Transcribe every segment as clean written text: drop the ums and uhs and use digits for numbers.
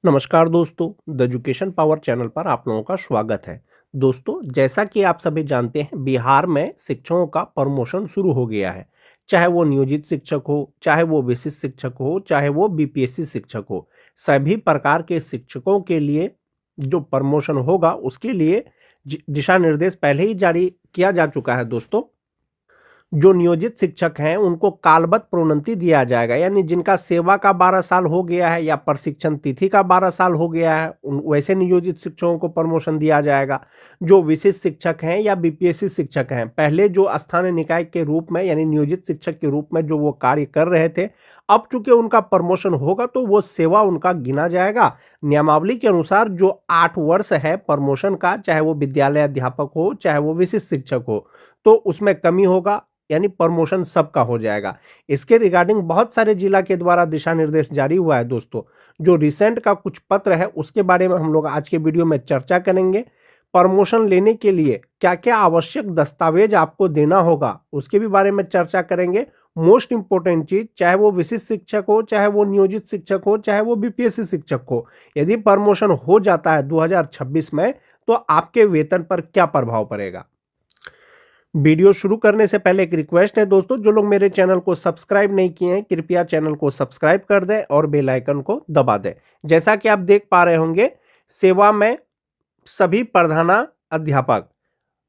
नमस्कार दोस्तों, the education power channel पर आप लोगों का स्वागत है। दोस्तों, जैसा कि आप सभी जानते हैं, बिहार में शिक्षकों का प्रमोशन शुरू हो गया है। चाहे वो नियोजित शिक्षक हो, चाहे वो विशिष्ट शिक्षक हो, चाहे वो बीपीएससी शिक्षक हो, सभी प्रकार के शिक्षकों के लिए जो प्रमोशन होगा, उसके लिए दिशा निर्देश पहले ही जारी किया जा चुका है दोस्तों। जो नियोजित शिक्षक हैं उनको कालबद्ध प्रोन्नति दिया जाएगा, यानी जिनका सेवा का 12 साल हो गया है या प्रशिक्षण तिथि का 12 साल हो गया है, वैसे नियोजित शिक्षकों को प्रमोशन दिया जाएगा। जो विशिष्ट शिक्षक हैं या बीपीएससी शिक्षक हैं, पहले जो स्थानीय निकाय के रूप में यानी नियोजित शिक्षक के रूप में जो वो कार्य कर रहे थे, अब चूंकि उनका प्रमोशन होगा तो वो सेवा उनका गिना जाएगा। नियमावली के अनुसार जो 8 वर्ष है प्रमोशन का, चाहे वो विद्यालय अध्यापक हो, चाहे वो विशिष्ट शिक्षक हो, तो उसमें कमी होगा, यानी प्रमोशन सबका हो जाएगा। इसके रिगार्डिंग बहुत सारे जिला के द्वारा दिशा निर्देश जारी हुआ है दोस्तों। जो रिसेंट का कुछ पत्र है उसके बारे में हम लोग आज के वीडियो में चर्चा करेंगे। प्रमोशन लेने के लिए क्या क्या आवश्यक दस्तावेज आपको देना होगा उसके भी बारे में चर्चा करेंगे। मोस्ट इंपोर्टेंट चीज, चाहे वो विशिष्ट शिक्षक हो, चाहे वो नियोजित शिक्षक हो, चाहे वो बीपीएससी शिक्षक हो, यदि प्रमोशन हो जाता है 2026 में तो आपके वेतन पर क्या प्रभाव पड़ेगा। वीडियो शुरू करने से पहले एक रिक्वेस्ट है दोस्तों, जो लोग मेरे चैनल को सब्सक्राइब नहीं किए हैं कृपया चैनल को सब्सक्राइब कर दें और बेल आइकन को दबा दें। जैसा कि आप देख पा रहे होंगे, सेवा में सभी प्रधाना अध्यापक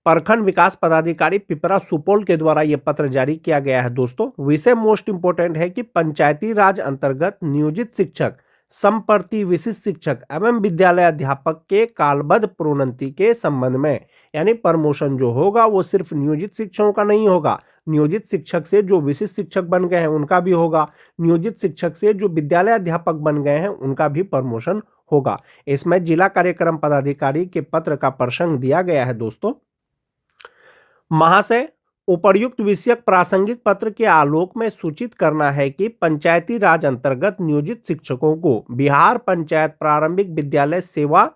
प्रखंड विकास पदाधिकारी पिपरा सुपौल के द्वारा यह पत्र जारी किया गया है दोस्तों। विषय मोस्ट इंपोर्टेंट है कि पंचायती राज अंतर्गत नियोजित शिक्षक, संप्रति विशिष्ट शिक्षक एवं विद्यालय अध्यापक के कालबद्ध प्रोन्नति के संबंध में, यानी प्रमोशन जो होगा वो सिर्फ नियोजित शिक्षकों का नहीं होगा, नियोजित शिक्षक से जो विशिष्ट शिक्षक बन गए हैं उनका भी होगा, नियोजित शिक्षक से जो विद्यालय अध्यापक बन गए हैं उनका भी प्रमोशन होगा। इसमें जिला कार्यक्रम पदाधिकारी के पत्र का प्रसंग दिया गया है दोस्तों। महाशय, उपर्युक्त विषयक प्रासंगिक पत्र के आलोक में सूचित करना है कि पंचायती राज अंतर्गत नियोजित शिक्षकों को बिहार पंचायत प्रारंभिक विद्यालय सेवा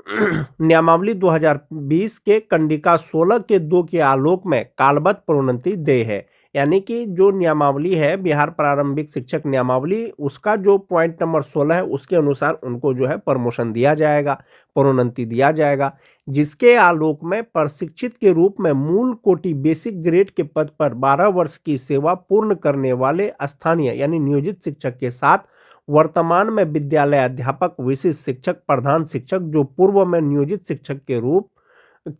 नियमावली 2020 के कंडिका 16 के 2 के आलोक में कालबद्ध प्रोन्नति दे है। यानी कि जो नियमावली है बिहार प्रारंभिक शिक्षक नियमावली, उसका जो पॉइंट नंबर 16 है उसके अनुसार उनको जो है प्रमोशन दिया जाएगा, प्रोन्नति दिया जाएगा, जिसके आलोक में प्रशिक्षित के रूप में मूल कोटि बेसिक ग्रेड के पद पर 12 वर्ष की सेवा पूर्ण करने वाले स्थानीय यानी नियोजित शिक्षक के साथ वर्तमान में विद्यालय अध्यापक, विशिष्ट शिक्षक, प्रधान शिक्षक जो पूर्व में नियोजित शिक्षक के रूप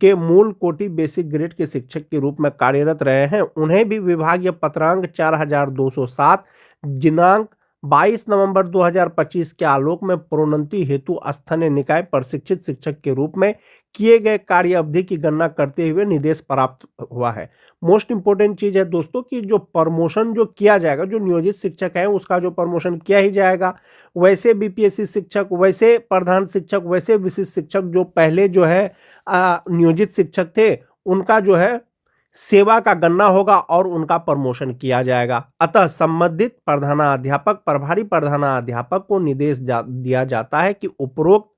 के मूल कोटि बेसिक ग्रेड के शिक्षक के रूप में कार्यरत रहे हैं, उन्हें भी विभागीय पत्रांक 4207 दिनांक 22 नवंबर 2025 के आलोक में प्रोन्नति हेतु स्थानीय निकाय प्रशिक्षित शिक्षक के रूप में किए गए कार्य अवधि की गणना करते हुए निर्देश प्राप्त हुआ है। मोस्ट इंपोर्टेंट चीज है दोस्तों कि जो प्रमोशन जो किया जाएगा, जो नियोजित शिक्षक है उसका जो प्रमोशन किया ही जाएगा, वैसे बीपीएससी शिक्षक, वैसे प्रधान शिक्षक, वैसे विशिष्ट शिक्षक जो पहले जो है नियोजित शिक्षक थे, उनका जो है सेवा का गणना होगा और उनका प्रमोशन किया जाएगा। अतः संबंधित प्रधानाध्यापक, प्रभारी प्रधानाध्यापक को निर्देश दिया जाता है कि उपरोक्त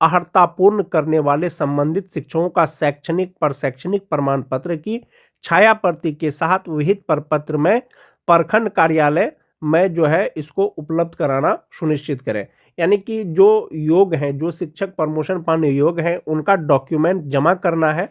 अर्हता पूर्ण करने वाले संबंधित शिक्षकों का शैक्षणिक प्रशैक्षणिक प्रमाण पत्र की छाया प्रति के साथ विहित प्रपत्र में प्रखंड कार्यालय में जो है इसको उपलब्ध कराना सुनिश्चित करें। यानी कि जो योग्य हैं, जो शिक्षक प्रमोशन पाने योग्य हैं, उनका डॉक्यूमेंट जमा करना है।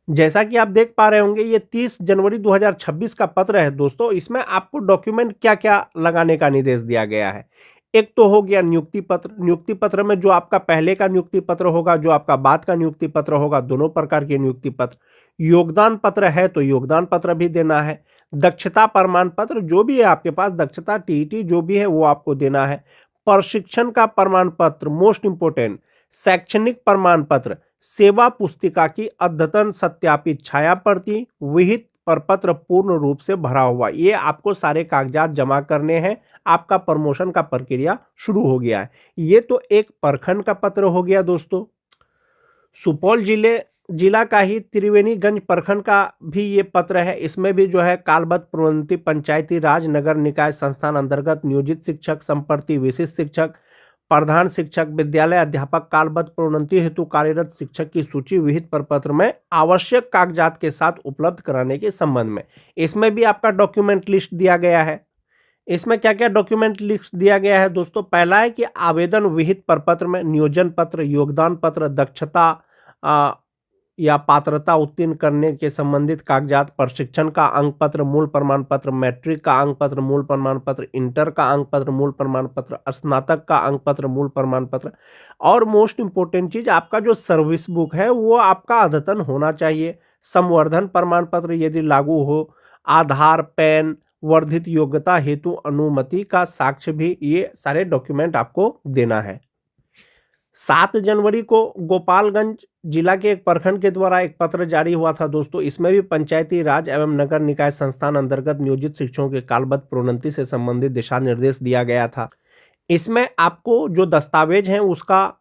जैसा कि आप देख पा रहे होंगे, ये 30 जनवरी 2026 का पत्र है दोस्तों। इसमें आपको डॉक्यूमेंट क्या क्या लगाने का निर्देश दिया गया है। एक तो हो गया नियुक्ति पत्र। नियुक्ति पत्र में जो आपका पहले का नियुक्ति पत्र होगा, जो आपका बाद का नियुक्ति पत्र होगा, दोनों प्रकार के नियुक्ति पत्र। योगदान पत्र है तो योगदान पत्र भी देना है। दक्षता प्रमाण पत्र जो भी है आपके पास, दक्षता टीईटी जो भी है वो आपको देना है। प्रशिक्षण का प्रमाण पत्र मोस्ट इंपोर्टेंट, शैक्षणिक प्रमाण पत्र, सेवा पुस्तिका की अद्यतन सत्यापित छाया प्रति, विहित प्रपत्र पूर्ण रूप से भरा हुआ, ये आपको सारे कागजात जमा करने हैं। आपका प्रमोशन का प्रक्रिया शुरू हो गया है। ये तो एक प्रखंड का पत्र हो गया दोस्तों। सुपौल जिला का ही त्रिवेणीगंज प्रखंड का भी ये पत्र है। इसमें भी जो है कालबद्ध प्रोन्नति पंचायती राज नगर निकाय संस्थान अंतर्गत नियोजित शिक्षक, संप्रति विशिष्ट शिक्षक, प्रधान शिक्षक, विद्यालय अध्यापक कालबद्ध प्रोन्नति हेतु कार्यरत शिक्षक की सूची विहित प्रपत्र में आवश्यक कागजात के साथ उपलब्ध कराने के संबंध में। इसमें भी आपका डॉक्यूमेंट लिस्ट दिया गया है। इसमें क्या क्या डॉक्यूमेंट लिख दिया गया है दोस्तों? पहला है कि आवेदन विहित प्रपत्र में नियोजन पत्र, योगदान पत्र, दक्षता अ, या पात्रता उत्तीर्ण करने के संबंधित कागजात, प्रशिक्षण का अंक पत्र, मूल प्रमाण पत्र, मैट्रिक का अंक पत्र, मूल प्रमाण पत्र, इंटर का अंक पत्र, मूल प्रमाण पत्र, स्नातक का अंक पत्र, मूल प्रमाण पत्र, और मोस्ट इंपोर्टेंट चीज आपका जो सर्विस बुक है वो आपका अद्यतन होना चाहिए। संवर्धन प्रमाण पत्र यदि लागू हो, आधार, पैन, वर्धित योग्यता हेतु अनुमति का साक्ष्य भी, ये सारे डॉक्यूमेंट आपको देना है। 7 जनवरी को गोपालगंज जिला के एक प्रखंड के द्वारा एक पत्र जारी हुआ था दोस्तों। इसमें भी पंचायती राज एवं नगर निकाय संस्थान अंतर्गत नियोजित शिक्षकों के कालबद्ध प्रोन्नति से संबंधित दिशा निर्देश दिया गया था। इसमें आपको जो दस्तावेज हैं उसका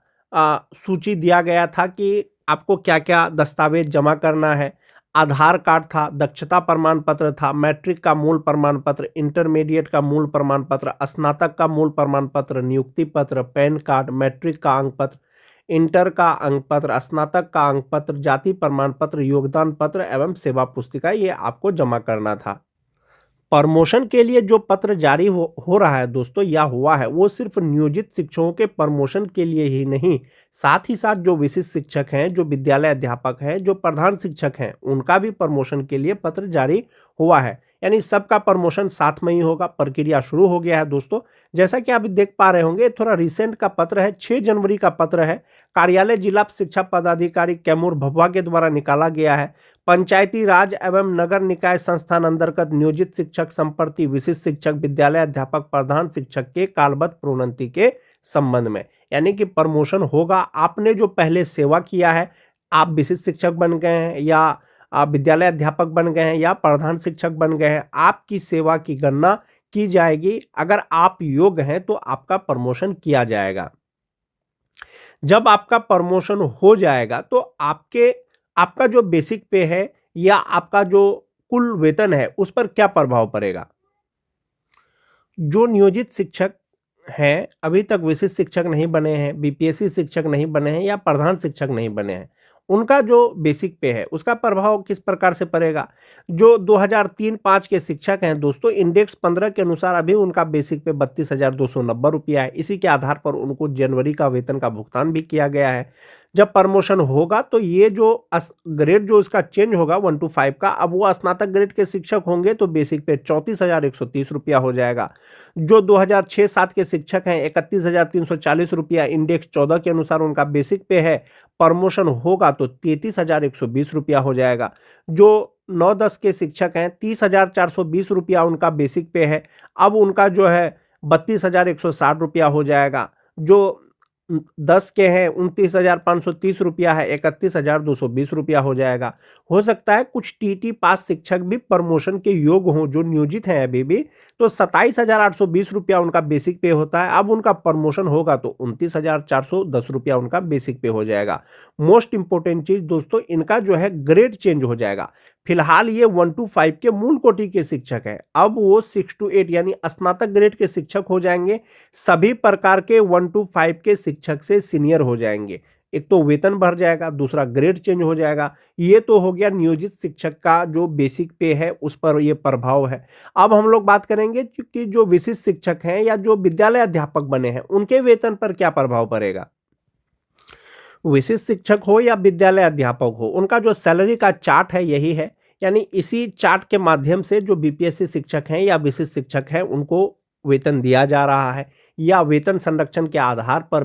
सूची दिया गया था कि आपको क्या-क्या दस्तावेज जमा करना है। आधार कार्ड था, दक्षता प्रमाण पत्र था, मैट्रिक का मूल प्रमाण पत्र, इंटरमीडिएट का मूल प्रमाण पत्र, स्नातक का मूल प्रमाण पत्र, नियुक्ति पत्र, पैन कार्ड, मैट्रिक का अंक पत्र, इंटर का अंक पत्र, स्नातक का अंक पत्र, जाति प्रमाण पत्र, योगदान पत्र एवं सेवा पुस्तिका, ये आपको जमा करना था। प्रमोशन के लिए जो पत्र जारी हो रहा है दोस्तों या हुआ है, वो सिर्फ नियोजित शिक्षकों के प्रमोशन के लिए ही नहीं, साथ ही साथ जो विशिष्ट शिक्षक हैं, जो विद्यालय अध्यापक हैं, जो प्रधान शिक्षक हैं, उनका भी प्रमोशन के लिए पत्र जारी हुआ है। यानी सबका प्रमोशन साथ में ही होगा। प्रक्रिया शुरू हो गया है दोस्तों। जैसा कि आप देख पा रहे होंगे, थोड़ा रिसेंट का पत्र है, 6 जनवरी का पत्र है। कार्यालय जिला शिक्षा पदाधिकारी कैमूर भभुआ के द्वारा निकाला गया है। पंचायती राज एवं नगर निकाय संस्थान अंतर्गत नियोजित शिक्षक संप्रति विशिष्ट शिक्षक विद्यालय अध्यापक प्रधान शिक्षक के कालबद्ध प्रोन्नति के संबंध में, यानी कि प्रमोशन होगा। आपने जो पहले सेवा किया है, आप विशिष्ट शिक्षक बन गए हैं या आप विद्यालय अध्यापक बन गए हैं या प्रधान शिक्षक बन गए हैं, आपकी सेवा की गणना की जाएगी। अगर आप योग्य हैं तो आपका प्रमोशन किया जाएगा। जब आपका प्रमोशन हो जाएगा तो आपका जो बेसिक पे है या आपका जो कुल वेतन है उस पर क्या प्रभाव पड़ेगा? जो नियोजित शिक्षक हैं, अभी तक विशिष्ट शिक्षक नहीं बने हैं, बीपीएससी शिक्षक नहीं बने हैं या प्रधान शिक्षक नहीं बने हैं, उनका जो बेसिक पे है उसका प्रभाव किस प्रकार से पड़ेगा? जो 2003-5 के शिक्षक हैं दोस्तों, इंडेक्स 15 के अनुसार अभी उनका बेसिक पे 32,290 रुपया है। इसी के आधार पर उनको जनवरी का वेतन का भुगतान भी किया गया है। जब प्रमोशन होगा तो ये जो ग्रेड जो इसका चेंज होगा 1 to 5 का, अब वो स्नातक ग्रेड के शिक्षक होंगे तो बेसिक पे 34,130 रुपया हो जाएगा। जो 2006-7 के शिक्षक हैं 31,340 रुपया इंडेक्स 14 के अनुसार उनका बेसिक पे है। प्रमोशन होगा तो 33,120 रुपया हो जाएगा। जो 9-10 के शिक्षक हैं 30,420 रुपया उनका बेसिक पे है, अब उनका जो है 32,160 रुपया हो जाएगा। जो 10 के हैं 29,530 रुपया है, 31,220 रुपया हो जाएगा। हो सकता है कुछ टीटी पास शिक्षक भी प्रमोशन के योग्य हों जो नियोजित हैं अभी भी, तो 27,820 रुपया उनका बेसिक पे होता है। अब उनका प्रमोशन होगा तो 29,410 रुपया उनका बेसिक पे हो जाएगा। मोस्ट इंपोर्टेंट चीज दोस्तों, इनका जो है ग्रेड चेंज हो जाएगा। फिलहाल ये 1 to 5 के मूल कोटि के शिक्षक हैं, अब वो 6 to 8 यानी स्नातक ग्रेड के शिक्षक हो जाएंगे। सभी प्रकार के 1 to 5 के शिक्षक से सीनियर हो जाएंगे। एक तो वेतन बढ़ जाएगा, दूसरा ग्रेड चेंज हो जाएगा। ये तो हो गया नियोजित शिक्षक का जो बेसिक पे है उस पर ये प्रभाव है। अब हम लोग बात करेंगे कि जो विशिष्ट शिक्षक हैं या जो विद्यालय अध्यापक बने हैं उनके वेतन पर क्या प्रभाव पड़ेगा। विशिष्ट शिक्षक हो या विद्यालय अध्यापक हो, उनका जो सैलरी का चार्ट है यही है। यानी इसी चार्ट के माध्यम से जो बीपीएससी शिक्षक हैं या विशिष्ट शिक्षक हैं उनको वेतन दिया जा रहा है या वेतन संरक्षण के आधार पर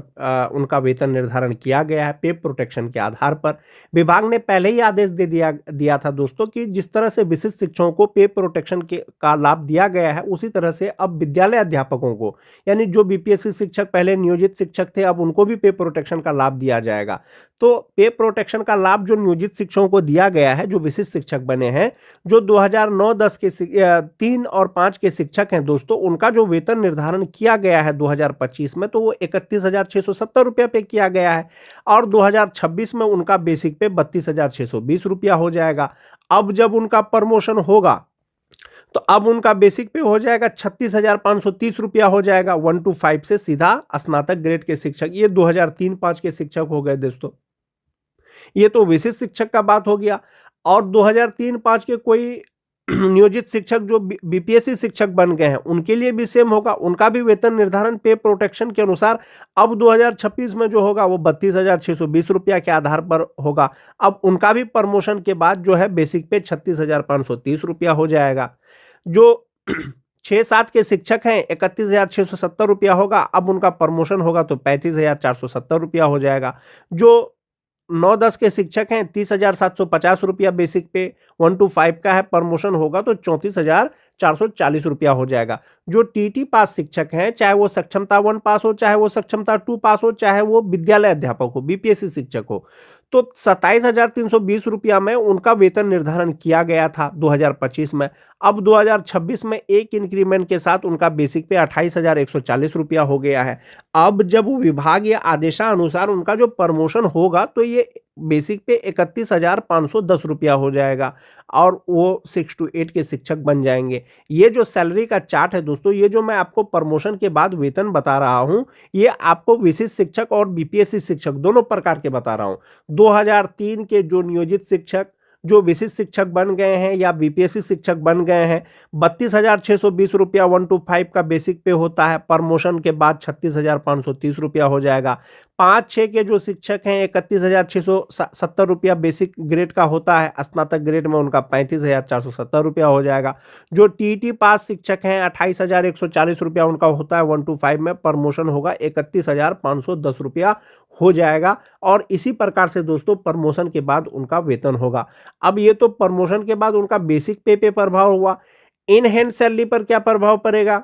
उनका वेतन निर्धारण किया गया है, पे प्रोटेक्शन के आधार पर। विभाग ने पहले ही आदेश दे दिया था दोस्तों कि जिस तरह से विशिष्ट शिक्षकों को पे प्रोटेक्शन का लाभ दिया गया है, उसी तरह से अब विद्यालय अध्यापकों को, यानी जो बीपीएससी शिक्षक पहले नियोजित शिक्षक थे, अब उनको भी पे प्रोटेक्शन का लाभ दिया जाएगा। तो पे प्रोटेक्शन का लाभ जो नियोजित शिक्षकों को दिया गया है, जो विशिष्ट शिक्षक बने हैं, जो 2009-10 के 3 और 5 के शिक्षक हैं दोस्तों, उनका जो वेतन निर्धारण किया गया है 2025 में, तो वो 31,670 रुपया पे किया गया है और 2026 में उनका बेसिक पे 32,620 रुपया हो जाएगा। अब जब उनका प्रमोशन होगा तो अब उनका बेसिक पे हो जाएगा 36,530 रुपया हो जाएगा। 1 to 5 से सीधा स्नातक ग्रेड के शिक्षक, ये 2003-5 के शिक्षक हो गए दोस्तों। ये तो विशिष्ट शिक्षक का बात हो गया। और 2003-5 के कोई नियोजित शिक्षक जो बीपीएससी शिक्षक बन गए हैं उनके लिए भी सेम होगा, उनका भी वेतन निर्धारण पे प्रोटेक्शन के अनुसार अब 2026 में जो होगा वो 32,620 रुपया के आधार पर होगा। अब उनका भी प्रमोशन के बाद जो है बेसिक पे 36,530 रुपया हो जाएगा। जो 6-7 के शिक्षक हैं 31,670 रुपया होगा, अब उनका प्रमोशन होगा तो 35,470 रुपया हो जाएगा। जो 9-10 के शिक्षक हैं 30,750 रुपया बेसिक पे, 1 to 5 का है, प्रमोशन होगा तो 34,440 रुपया हो जाएगा। जो टीटी पास शिक्षक हैं, चाहे वो सक्षमता 1 पास हो, चाहे वो सक्षमता 2 पास हो, चाहे वो विद्यालय अध्यापक हो, बीपीएससी शिक्षक हो, तो 27,320 रुपया में उनका वेतन निर्धारण किया गया था 2025 में। अब 2026 में एक इंक्रीमेंट के साथ उनका बेसिक पे 28,140 रुपया हो गया है। अब जब विभाग या आदेशानुसार उनका जो प्रमोशन होगा तो ये बेसिक पे 31,510 रुपया हो जाएगा और वो 6 to 8 के शिक्षक बन जाएंगे। ये जो सैलरी का चार्ट है दोस्तों, ये जो मैं आपको प्रमोशन के बाद वेतन बता रहा हूं, ये आपको विशिष्ट शिक्षक और बीपीएससी शिक्षक दोनों प्रकार के बता रहा हूं। 2003 के जो नियोजित शिक्षक जो विशिष्ट शिक्षक बन गए हैं या बीपीएससी शिक्षक बन गए हैं, 32,620 रुपया 1 to 5 का बेसिक पे होता है, प्रमोशन के बाद 36,530 रुपया हो जाएगा। 5-6 के जो शिक्षक हैं 31,670 रुपया बेसिक ग्रेड का होता है, स्नातक ग्रेड में उनका 35,470 रुपया हो जाएगा। जो टीटी पास शिक्षक हैं 28,140 रुपया उनका होता है, 1 to 5 में प्रमोशन होगा 31,510 रुपया हो जाएगा। और इसी प्रकार से दोस्तों प्रमोशन के बाद उनका वेतन होगा। अब ये तो प्रमोशन के बाद उनका बेसिक पे प्रभाव हुआ। इन हैंड सैलरी पर क्या प्रभाव पड़ेगा?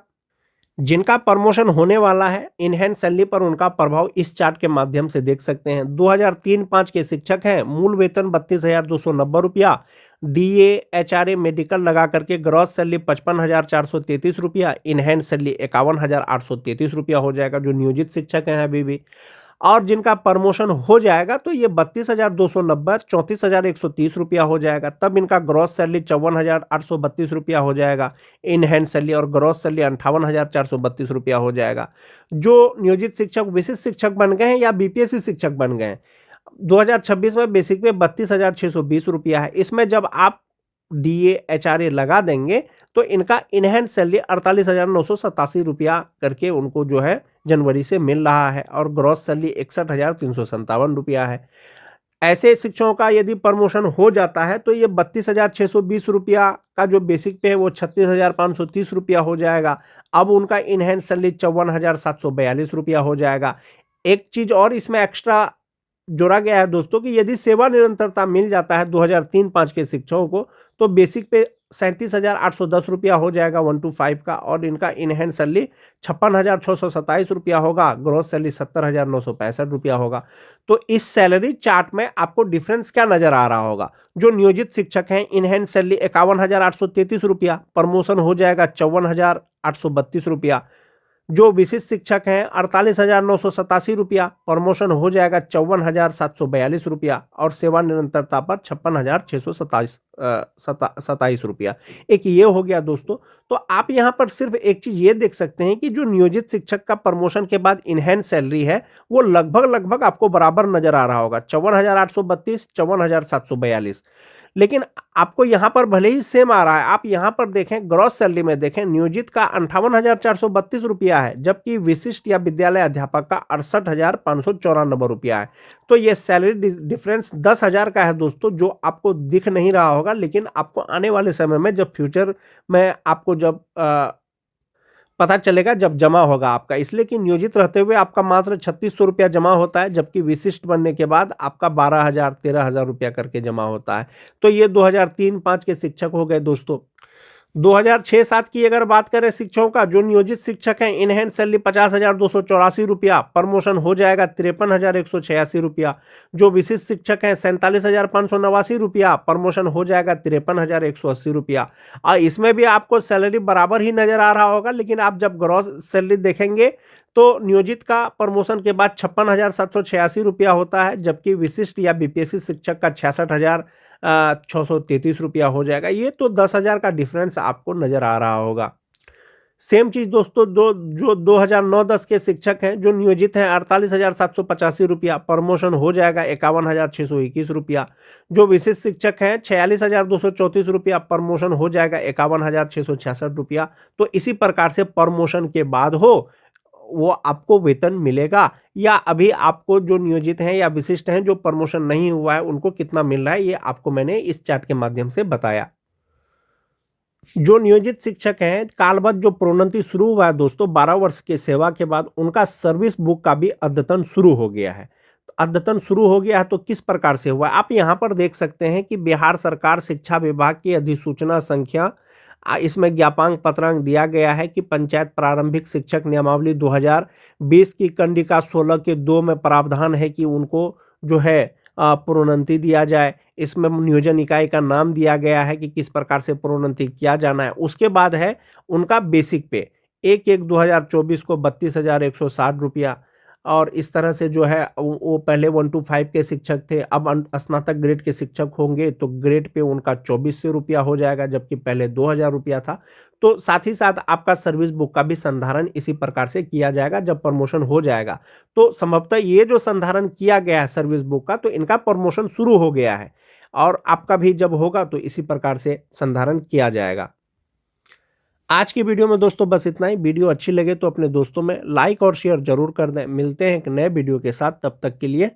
जिनका प्रमोशन होने वाला है इन हैंड सैलरी पर उनका प्रभाव इस चार्ट के माध्यम से देख सकते हैं। 2003-5 के शिक्षक हैं, मूल वेतन 32,290 रुपया, डीए एचआरए मेडिकल लगा करके ग्रॉस सैलरी 55,433 रुपया, इन हैंड सैलरी 51,833 रुपया हो जाएगा जो नियोजित शिक्षक हैं अभी भी। और जिनका प्रमोशन हो जाएगा तो ये 32,290 34,130 रुपया हो जाएगा, तब इनका ग्रॉस सैलरी 54,832 रुपया हो जाएगा, इन हैंड सैलरी और ग्रॉस सैलरी 58,432 रुपया हो जाएगा। जो नियोजित शिक्षक विशिष्ट शिक्षक बन गए हैं या बीपीएससी शिक्षक बन गए हैं, 2026 में बेसिक पे 32,620 रुपया है। इसमें जब आप डीए एचआरए लगा देंगे तो इनका इनहैंड सैलरी 48,987 रुपया करके उनको जो है जनवरी से मिल रहा है और ग्रॉस सैलरी 61,357 रुपया है। ऐसे शिक्षकों का यदि प्रमोशन हो जाता है तो ये 32,620 रुपया का जो बेसिक पे है वो 36,530 रुपया हो जाएगा। अब उनका इनहैंड सैलरी 54,742 रुपया हो जाएगा। एक चीज और इसमें एक्स्ट्रा जोड़ा गया है दोस्तों कि यदि सेवा निरंतरता मिल जाता है 2003-5 के शिक्षकों को तो बेसिक पे 37,810 रुपया हो जाएगा 1 to 5 का, और इनका इनहैंड सैलरी 56,627 रुपया होगा, ग्रॉस सैलरी 70,965 रुपया होगा। तो इस सैलरी चार्ट में आपको डिफरेंस क्या नजर आ रहा होगा? जो नियोजित शिक्षक हैं इनहैंड सैलरी 51,833 रुपया, प्रमोशन हो जाएगा 54,832 रुपया। जो विशिष्ट शिक्षक हैं 48,987 रुपया, प्रमोशन हो जाएगा 54,742 रुपया और सेवा निरंतरता पर 56,627 रुपया। एक ये हो गया दोस्तों। तो आप यहां पर सिर्फ एक चीज ये देख सकते हैं कि जो नियोजित शिक्षक का प्रमोशन के बाद इनहैंड सैलरी है वो लगभग आपको बराबर नजर आ रहा होगा, 54,832 54,742। लेकिन आपको यहां पर भले ही सेम आ रहा है, आप यहां पर देखें ग्रॉस सैलरी में देखें नियोजित का 58,432 रुपया है, जबकि विशिष्ट या विद्यालय अध्यापक का 68,594 रुपया है। तो ये सैलरी डिफरेंस 10,000 का है दोस्तों, जो आपको दिख नहीं रहा होगा, लेकिन आपको आने वाले समय में जब फ्यूचर में आपको जब पता चलेगा जब जमा होगा आपका, इसलिए कि नियोजित रहते हुए आपका मात्र 3,600 रुपया जमा होता है, जबकि विशिष्ट बनने के बाद आपका 12,000 13,000 रुपया करके जमा होता है। तो ये 2003-5 के शिक्षक हो गए दोस्तों। 2006-7 की अगर बात करें शिक्षकों का, जो नियोजित शिक्षक हैं इनहैंड सैलरी 50,284 रुपया, प्रमोशन हो जाएगा 53,186 रुपया। जो विशिष्ट शिक्षक हैं 47,589 रुपया, प्रमोशन हो जाएगा 53,180 रुपया। और इसमें भी आपको सैलरी बराबर ही नजर आ रहा होगा, लेकिन आप जब ग्रॉस सैलरी देखेंगे तो नियोजित का प्रमोशन के बाद 56,786 रुपया होता है, जबकि विशिष्ट या बीपीएससी शिक्षक का 66,633 रुपया हो जाएगा। ये तो 10,000 का डिफरेंस आपको नजर आ रहा होगा। सेम चीज दोस्तों, जो 2009-10 के शिक्षक हैं जो नियोजित हैं 48,785 रुपया, प्रमोशन हो जाएगा 51,621 रुपया। जो विशिष्ट शिक्षक हैं 46,234 रुपया, प्रमोशन हो जाएगा 51,666 रुपया। तो इसी प्रकार से प्रमोशन के बाद हो वो आपको वेतन मिलेगा, या अभी आपको जो नियोजित हैं या विशिष्ट हैं जो प्रमोशन नहीं हुआ है उनको कितना मिल रहा है, ये आपको मैंने इस चार्ट के माध्यम से बताया। जो नियोजित शिक्षक हैं कालबद्ध जो प्रोन्नति शुरू हुआ है दोस्तों 12 वर्ष के सेवा के बाद, उनका सर्विस बुक का भी अद्यतन शुरू हो गया है। तो अद्यतन शुरू हो गया है तो किस प्रकार से हुआ है आप यहाँ पर देख सकते हैं कि बिहार सरकार शिक्षा विभाग की अधिसूचना संख्या, इसमें ज्ञापांक पत्रांक दिया गया है कि पंचायत प्रारंभिक शिक्षक नियमावली 2020 की कंडिका 16 के 2 में प्रावधान है कि उनको जो है प्रोन्नति दिया जाए। इसमें नियोजन इकाई का नाम दिया गया है कि किस प्रकार से प्रोन्नति किया जाना है। उसके बाद है उनका बेसिक पे 1/1/2024 को 32,160 रुपया, और इस तरह से जो है वो पहले 1 to 5 के शिक्षक थे, अब स्नातक ग्रेड के शिक्षक होंगे तो ग्रेड पे उनका 2400 रुपया हो जाएगा, जबकि पहले 2,000 रुपया था। तो साथ ही साथ आपका सर्विस बुक का भी संधारण इसी प्रकार से किया जाएगा जब प्रमोशन हो जाएगा। तो संभवतः ये जो संधारण किया गया है सर्विस बुक का, तो इनका प्रमोशन शुरू हो गया है, और आपका भी जब होगा तो इसी प्रकार से संधारण किया जाएगा। आज की वीडियो में दोस्तों बस इतना ही। वीडियो अच्छी लगे तो अपने दोस्तों में लाइक और शेयर जरूर कर दें। मिलते हैं एक नए वीडियो के साथ, तब तक के लिए